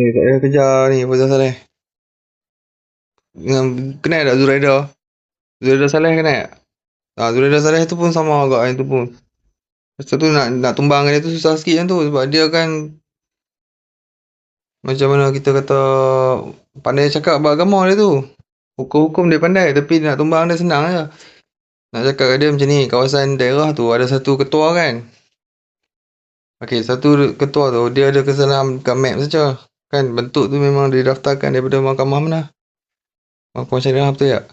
Tak payah kejar ni Faizal Saleh. Kenal tak Zuraida? Zuraida Saleh kenal tak? Zuraida Saleh tu pun sama agak yang tu pun. Lepas tu nak tumbangkan dia tu susah sikit yang tu. Sebab dia kan macam mana kita kata pandai cakap beragama dia tu. Hukum-hukum dia pandai tapi nak tumbang dia senang je. Nak cakap kat dia macam ni, kawasan daerah tu ada satu ketua kan. Okey, satu ketua tu dia ada kesalahan kat map saja. Kan bentuk tu memang didaftarkan daripada mahkamah mana? Mahkamah Syariah betul tak?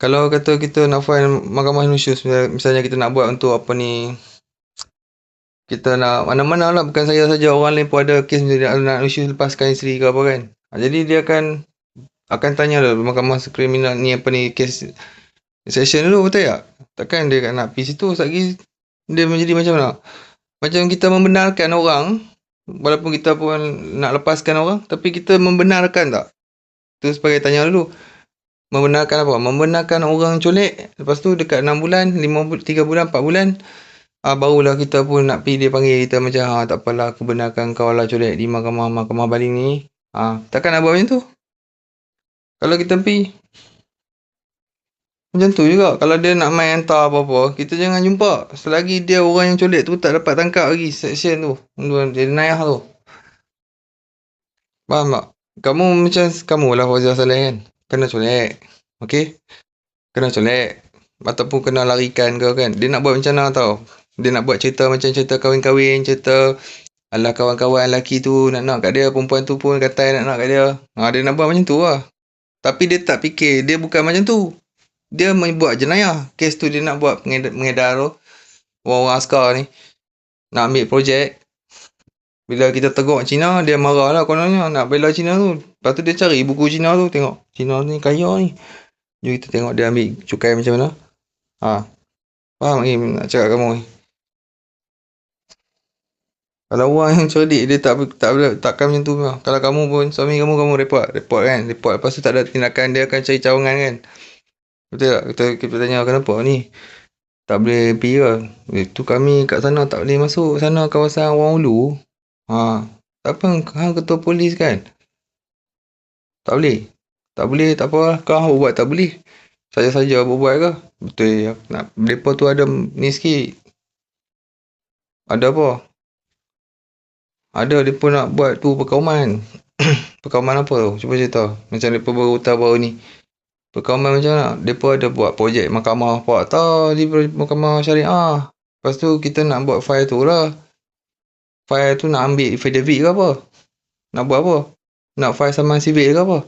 Kalau kata kita nak file mahkamah nusyus, misalnya kita nak buat untuk apa ni, kita nak mana-mana lah, bukan saya saja, orang lain pun ada kes nak nusyus lepaskan isteri ke apa kan. Jadi dia akan tanya lah mahkamah kriminal ni apa ni, kes session dulu betul tak? Takkan dia nak pergi situ lagi dia menjadi macam mana? Macam kita membenarkan orang, walaupun kita pun nak lepaskan orang, tapi kita membenarkan tak? Tu sebagai tanya dulu. Membenarkan apa? Membenarkan orang colek. Lepas tu dekat 6 bulan, 3 bulan, 4 bulan, barulah kita pun nak pergi dia panggil kita macam, tak apalah aku benarkan kau lah colek di mahkamah baling ni. Takkan nak buat macam tu? Kalau kita pergi macam tu juga. Kalau dia nak main hantar apa-apa, kita jangan jumpa. Selagi dia orang yang colek tu tak dapat tangkap lagi section tu. Dia naik tu. Faham tak? Kamu macam kamu lah Fauzal Saleh kan? Kena colek. Okey? Kena colek. Ataupun kena larikan ke kan? Dia nak buat macam mana tau? Dia nak buat cerita macam cerita kahwin-kahwin, cerita alah kawan-kawan lelaki tu nak kat dia, perempuan tu pun kata nak kat dia. Dia nak buat macam tu lah. Tapi dia tak fikir, dia bukan macam tu. Dia membuat jenayah. Kes tu dia nak buat pengedar tu. Orang-orang askar ni nak ambil projek. Bila kita tegur Cina, dia marah lah kononnya nak bela Cina tu. Lepas tu dia cari buku Cina tu, tengok Cina ni kaya ni. Jom kita tengok dia ambil cukai macam mana. Faham ni nak cakap kamu ni? Kalau orang yang cerdik dia takkan macam tu memang. Kalau kamu pun suami kamu report kan. Report lepas tu tak ada tindakan, dia akan cari cawangan kan. Betul tak? Kita tanya kenapa ni? Tak boleh pergi ke? Itu kami kat sana tak boleh masuk. Sana kawasan orang Ulu. Tak apa, hang ketua polis kan? Tak boleh. Tak boleh, tak apa. Kau buat tak boleh. Saja-saja buat ke? Betul ya. Mereka tu ada ni sikit. Ada apa? Ada dia pun nak buat tu perkauman. Perkauman apa tu? Cuba cerita. Macam mereka baru ni. Perkauman macam mana? Mereka ada buat projek mahkamah apa tau di mahkamah syariah. Lepas tu kita nak buat file tu lah. File tu nak ambil affidavit ke apa? Nak buat apa? Nak file saman sivil ke apa?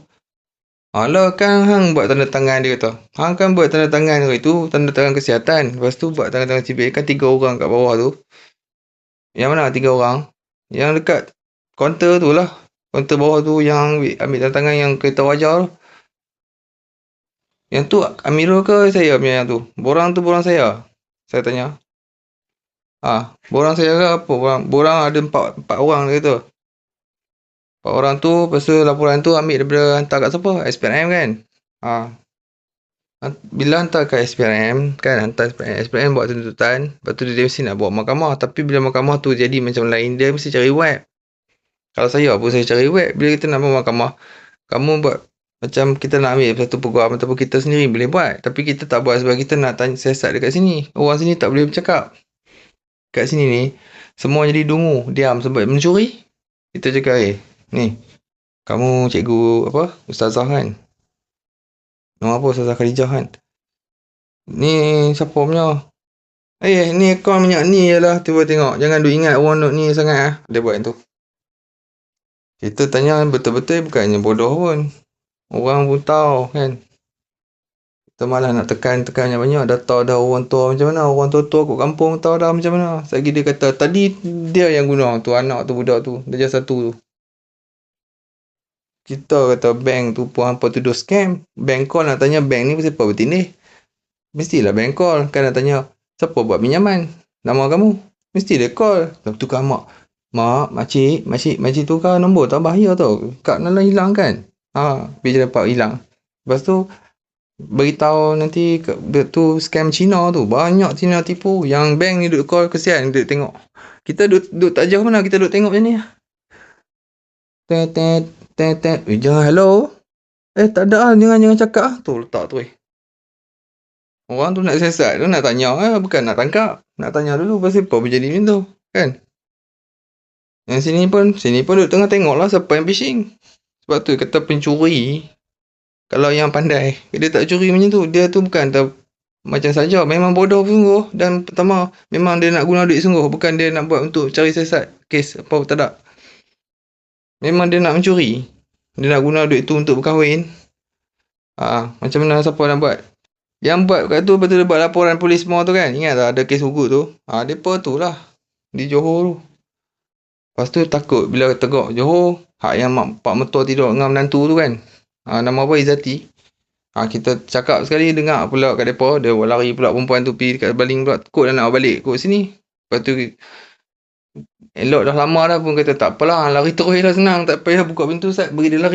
Alah kan hang buat tanda tangan, dia kata. Hang kan buat tanda tangan itu, tanda tangan kesihatan. Lepas tu buat tanda tangan sivil kan 3 orang kat bawah tu. Yang mana 3 orang? Yang dekat kaunter tu lah. Kaunter bawah tu yang ambil tanda tangan yang kereta wajar tu. Yang tu Amirul ke saya punya yang tu? Borang tu borang saya. Saya tanya. Borang saya ke apa? Borang ada 4 orang dia kata. 4 orang tu, lepas tu laporan tu ambil daripada hantar kat siapa? SPRM kan? Bila hantar kat SPRM kan, hantar SPRM buat tuntutan, lepas tu dia mesti nak bawa mahkamah. Tapi bila mahkamah tu jadi macam lain, dia mesti cari web. Kalau saya pun saya cari web. Bila kita nak bawa mahkamah, kamu buat macam kita nak ambil satu program ataupun kita sendiri boleh buat. Tapi kita tak buat sebab kita nak tanya siasat dekat sini. Orang sini tak boleh bercakap. Kat sini ni, semua jadi dungu, diam sebab mencuri. Kita cakap, ni, kamu cikgu apa? Ustazah kan? Nama apa Ustazah Khadijah kan? Ni siapa punya? Ni akaun minyak ni je lah. Cuba tengok. Jangan duk ingat orang nak ni sangat. Dia buat yang tu. Kita tanya betul-betul bukannya bodoh pun. Orang pun tahu kan. Kita malah nak tekan banyak. Dah tahu dah orang tua macam mana. Orang tua-tua kat kampung tahu dah macam mana. Selagi dia kata tadi dia yang guna tu anak tu budak tu. Darjah 1 tu. Kita kata bank tu pun hampa tuduh scam. Bank call nak tanya bank ni siapa bertindih. Mestilah bank call. Kan nak tanya siapa buat pinjaman. Nama kamu. Mesti dia call. Tukar mak. Mak, makcik tukar nombor tak bahaya tau. Kad Nala hilang kan. Bila dapat hilang. Lepas tu beritahu nanti tu scam Cina tu. Banyak Cina tipu. Yang bank ni duk call, kesian duk tengok. Kita duk tak jauh mana, kita duk tengok macam ni. Tet. Jangan hello. Tak ada lah. Jangan cakap lah. Tu letak tu Orang tu nak siasat. Tu nak tanya lah. Bukan nak tangkap. Nak tanya dulu pasal apa berjadi macam tu. Kan? Yang sini pun duduk tengah tengok lah siapa yang phishing. Sebab tu kata pencuri. Kalau yang pandai. Dia tak curi macam tu. Dia tu bukan macam saja. Memang bodoh sungguh. Dan pertama, memang dia nak guna duit sungguh. Bukan dia nak buat untuk cari siasat. Kes apa tak ada. Memang dia nak mencuri. Dia nak guna duit tu untuk berkahwin. Macam mana siapa nak buat? Yang buat kat tu betul dia buat laporan polis semua tu kan. Ingat tak ada kes hugut tu? Mereka tu lah. Di Johor tu. Lepas tu takut bila tegak Johor. Hak yang pak mertua tidur dengan menantu tu kan. Nama apa? Izzati. Kita cakap sekali dengar pula kat mereka. Dia lari pula perempuan tu pergi dekat baling pula. Takut dah nak balik kot sini. Lepas tu elok dah lama dah pun kata tak apalah. Lari terus lah senang. Tak payah buka pintu Ustaz. Beri dia lari.